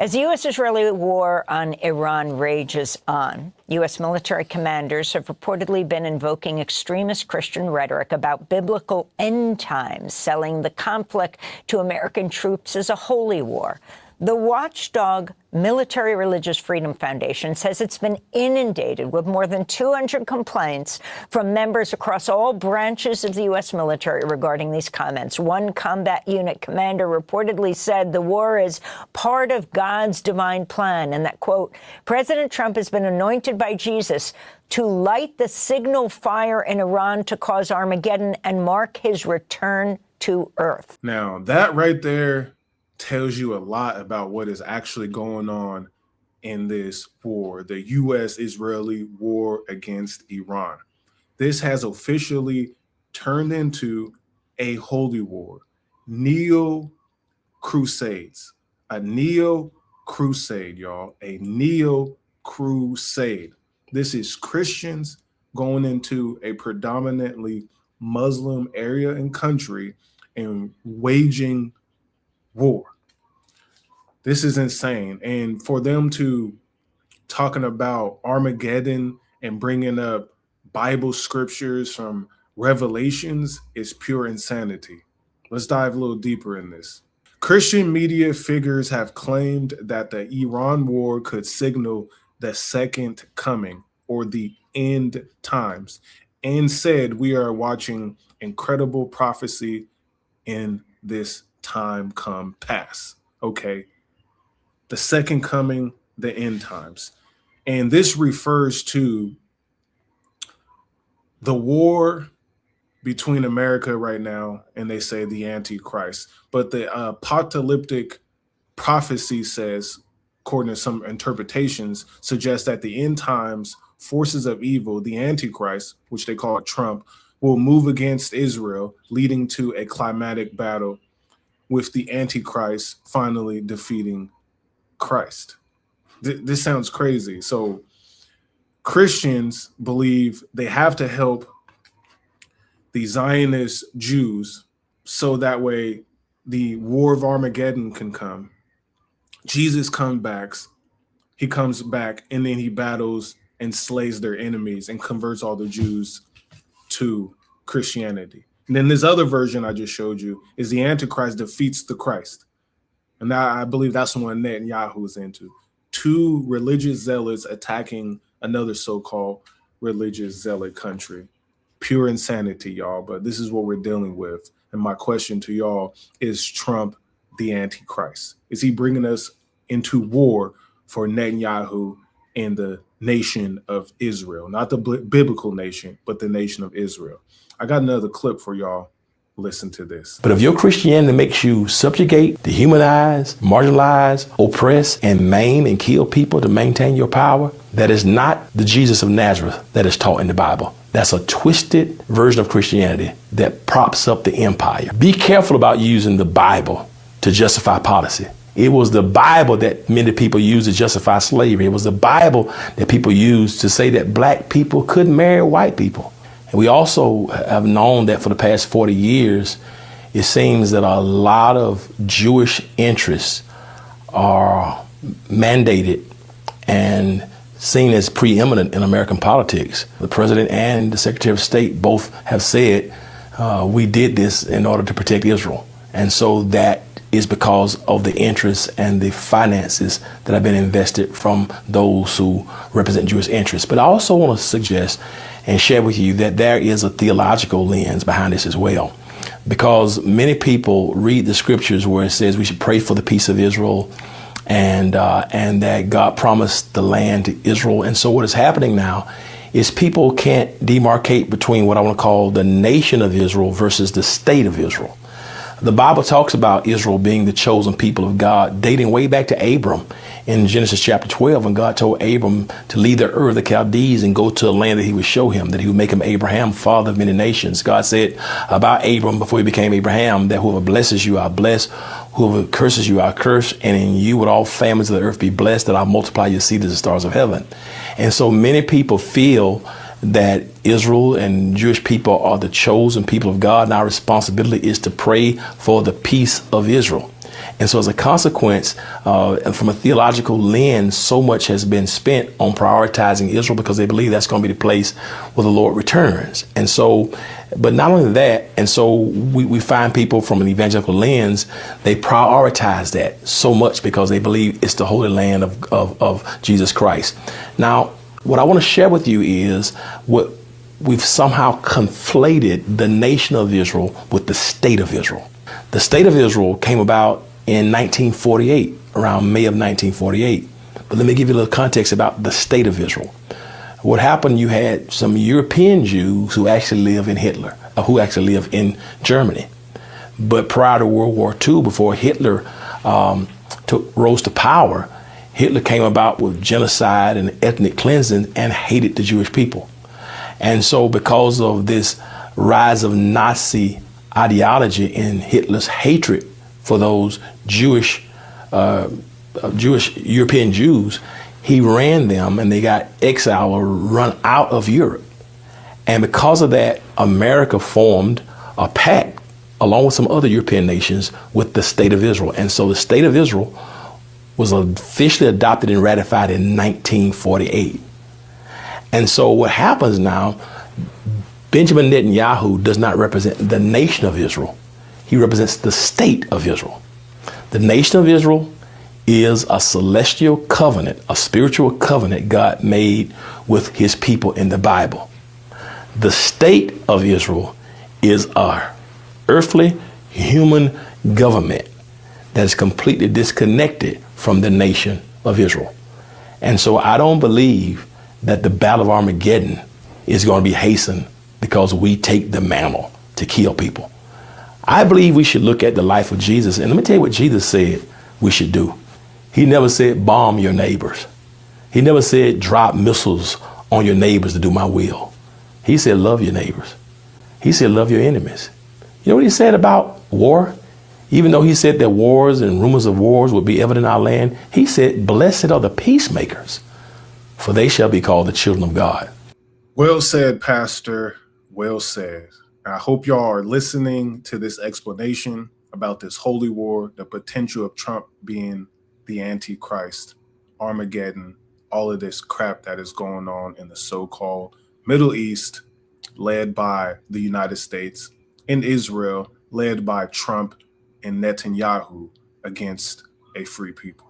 As the U.S.-Israeli war on Iran rages on, U.S. military commanders have reportedly been invoking extremist Christian rhetoric about biblical end times, selling the conflict to American troops as a holy war. The watchdog Military Religious Freedom Foundation says it's been inundated with more than 200 complaints from members across all branches of the U.S. military regarding these comments. One combat unit commander reportedly said the war is part of God's divine plan and that, quote, President Trump has been anointed by Jesus to light the signal fire in Iran to cause Armageddon and mark his return to Earth. Now, that right there tells you a lot about what is actually going on in this war, the U.S.-Israeli war against Iran. This has officially turned into a holy war, neo-crusades, a neo-crusade, y'all, a neo-crusade. This is Christians going into a predominantly Muslim area and country and waging war. This is insane. And for them to talking about Armageddon and bringing up Bible scriptures from Revelations is pure insanity. Let's dive a little deeper in this. Christian media figures have claimed that the Iran war could signal the second coming or the end times and said we are watching incredible prophecy in this time come pass. Okay. The second coming, the end times. And this refers to the war between America right now, and they say the Antichrist. But the apocalyptic prophecy says, according to some interpretations, suggests that the end times forces of evil, the Antichrist, which they call Trump, will move against Israel, leading to a climatic battle with the Antichrist finally defeating Christ. This sounds crazy. So Christians believe they have to help the Zionist Jews so that way the war of Armageddon can come. Jesus comes back, and then he battles and slays their enemies and converts all the Jews to Christianity. And then this other version I just showed you is the Antichrist defeats the Christ. And I believe that's the one Netanyahu is into. Two religious zealots attacking another so-called religious zealot country. Pure insanity, y'all. But this is what we're dealing with. And my question to y'all, is Trump the Antichrist? Is he bringing us into war for Netanyahu and the nation of Israel? Not the biblical nation, but the nation of Israel. I got another clip for y'all. Listen to this. But if your Christianity makes you subjugate, dehumanize, marginalize, oppress, and maim and kill people to maintain your power, that is not the Jesus of Nazareth that is taught in the Bible. That's a twisted version of Christianity that props up the empire. Be careful about using the Bible to justify policy. It was the Bible that many people used to justify slavery. It was the Bible that people used to say that black people couldn't marry white people. And we also have known that for the past 40 years, it seems that a lot of Jewish interests are mandated and seen as preeminent in American politics. The president and the Secretary of State both have said, we did this in order to protect Israel. And so that is because of the interests and the finances that have been invested from those who represent Jewish interests. But I also want to suggest and share with you that there is a theological lens behind this as well. Because many people read the scriptures where it says we should pray for the peace of Israel and that God promised the land to Israel. And so what is happening now is people can't demarcate between what I want to call the nation of Israel versus the state of Israel. The Bible talks about Israel being the chosen people of God, dating way back to Abram in Genesis chapter 12, when God told Abram to leave the Ur of the Chaldees and go to a land that he would show him, that he would make him Abraham, father of many nations. God said about Abram before he became Abraham that whoever blesses you, I'll bless. Whoever curses you, I'll curse. And in you would all families of the earth be blessed, that I'll multiply your seed as the stars of heaven. And so many people feel that Israel and Jewish people are the chosen people of God, and our responsibility is to pray for the peace of Israel. And so as a consequence, and from a theological lens, so much has been spent on prioritizing Israel because they believe that's going to be the place where the Lord returns. And so, but not only that, and so we find people from an evangelical lens, they prioritize that so much because they believe it's the Holy Land of Jesus Christ. Now, what I want to share with you is what we've somehow conflated the nation of Israel with the state of Israel. The state of Israel came about in 1948, around May of 1948. But let me give you a little context about the state of Israel. What happened, you had some European Jews who actually live in in Germany. But prior to World War II, before Hitler rose to power, Hitler came about with genocide and ethnic cleansing and hated the Jewish people. And so because of this rise of Nazi ideology and Hitler's hatred for those Jewish European Jews, he ran them and they got exiled or run out of Europe. And because of that, America formed a pact along with some other European nations with the state of Israel. And so the state of Israel was officially adopted and ratified in 1948. And so what happens now, Benjamin Netanyahu does not represent the nation of Israel. He represents the state of Israel. The nation of Israel is a celestial covenant, a spiritual covenant God made with his people in the Bible. The state of Israel is a earthly human government that is completely disconnected from the nation of Israel. And so I don't believe that the Battle of Armageddon is going to be hastened because we take the mantle to kill people. I believe we should look at the life of Jesus. And let me tell you what Jesus said we should do. He never said bomb your neighbors. He never said drop missiles on your neighbors to do my will. He said love your neighbors. He said love your enemies. You know what he said about war? Even though he said that wars and rumors of wars would be evident in our land, he said, blessed are the peacemakers, for they shall be called the children of God. Well said, Pastor. Well said. I hope y'all are listening to this explanation about this holy war, the potential of Trump being the Antichrist, Armageddon, all of this crap that is going on in the so-called Middle East, led by the United States, in Israel, led by Trump and Netanyahu against a free people.